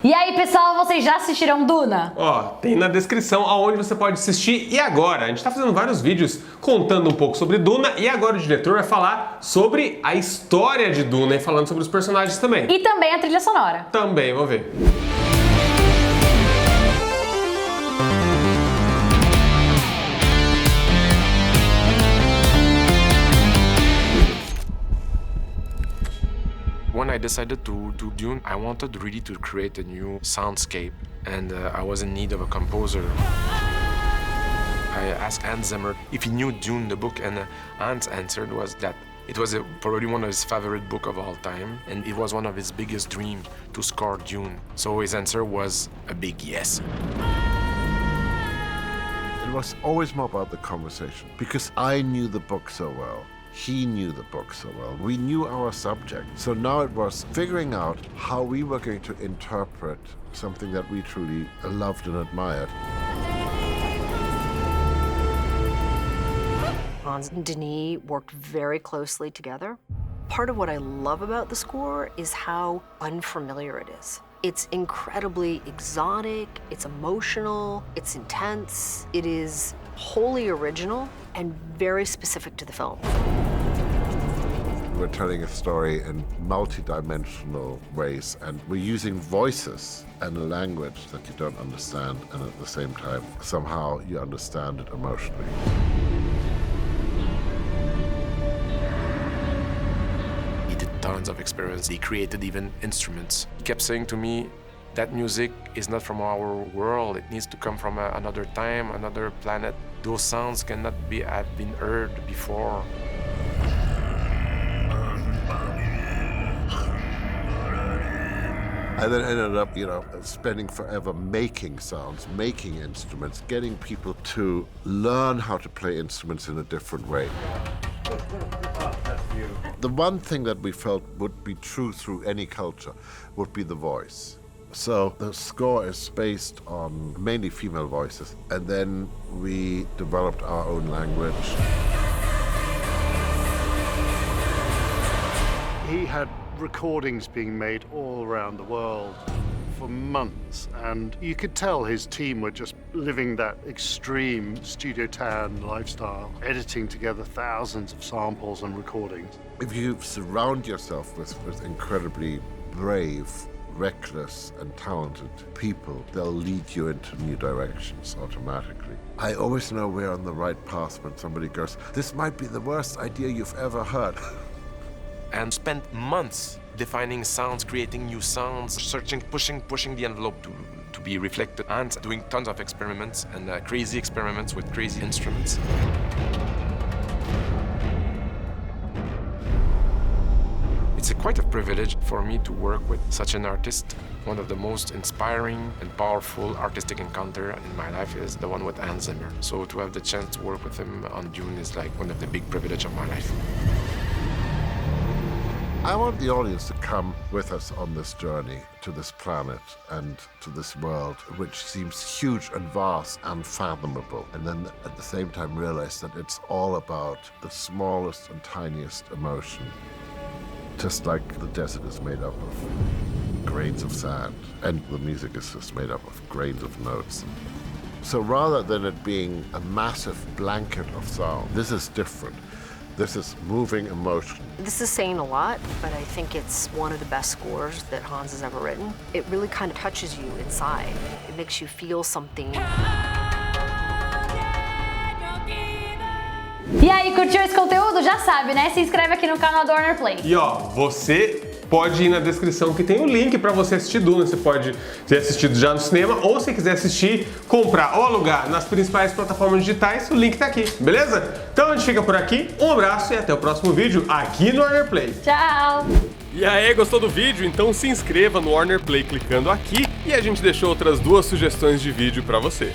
E aí, pessoal, vocês já assistiram Duna? Ó, tem na descrição aonde você pode assistir. E agora? A gente tá fazendo vários vídeos contando um pouco sobre Duna e agora o diretor vai falar sobre a história de Duna e falando sobre os personagens também. E também a trilha sonora. Também, vamos ver. When I decided to do Dune, I wanted really to create a new soundscape, and I was in need of a composer. I asked Hans Zimmer if he knew Dune, the book, and Hans answered was that it was probably one of his favorite books of all time, and it was one of his biggest dreams to score Dune. So his answer was a big yes. It was always more about the conversation, because I knew the book so well. He knew the book so well. We knew our subject. So now it was figuring out how we were going to interpret something that we truly loved and admired. Hans and Denis worked very closely together. Part of what I love about the score is how unfamiliar it is. It's incredibly exotic, it's emotional, it's intense. It is wholly original and very specific to the film. We're telling a story in multi-dimensional ways, and we're using voices and a language that you don't understand, and at the same time, somehow you understand it emotionally. He did tons of experiments. He created even instruments. He kept saying to me, that music is not from our world. It needs to come from another time, another planet. Those sounds cannot have been heard before. I then ended up, spending forever making sounds, making instruments, getting people to learn how to play instruments in a different way. The one thing that we felt would be true through any culture would be the voice. So the score is based on mainly female voices, and then we developed our own language. He had recordings being made all around the world for months, and you could tell his team were just living that extreme Studio Tan lifestyle, editing together thousands of samples and recordings. If you surround yourself with incredibly brave, reckless and talented people, they'll lead you into new directions automatically. I always know we're on the right path when somebody goes, "This might be the worst idea you've ever heard." And spent months defining sounds, creating new sounds, searching, pushing the envelope to be reflected, and doing tons of experiments and crazy experiments with crazy instruments. It's quite a privilege for me to work with such an artist. One of the most inspiring and powerful artistic encounter in my life is the one with Hans Zimmer. So to have the chance to work with him on Dune is like one of the big privileges of my life. I want the audience to come with us on this journey to this planet and to this world, which seems huge and vast and unfathomable, and then at the same time realize that it's all about the smallest and tiniest emotion. Just like the desert is made up of grains of sand, and the music is just made up of grains of notes. So rather than it being a massive blanket of sound, this is different. This is moving emotion. This is saying a lot, but I think it's one of the best scores that Hans has ever written. It really kind of touches you inside. It makes you feel something. E aí, curtiu esse conteúdo? Já sabe, né? Se inscreve aqui no canal do Warner Play. E ó, você pode ir na descrição que tem o link para você assistir Duna. Você pode ter assistido já no cinema ou se quiser assistir, comprar ou alugar nas principais plataformas digitais, o link tá aqui, beleza? Então a gente fica por aqui, um abraço e até o próximo vídeo aqui no Warner Play. Tchau! E aí, gostou do vídeo? Então se inscreva no Warner Play clicando aqui e a gente deixou outras duas sugestões de vídeo para você.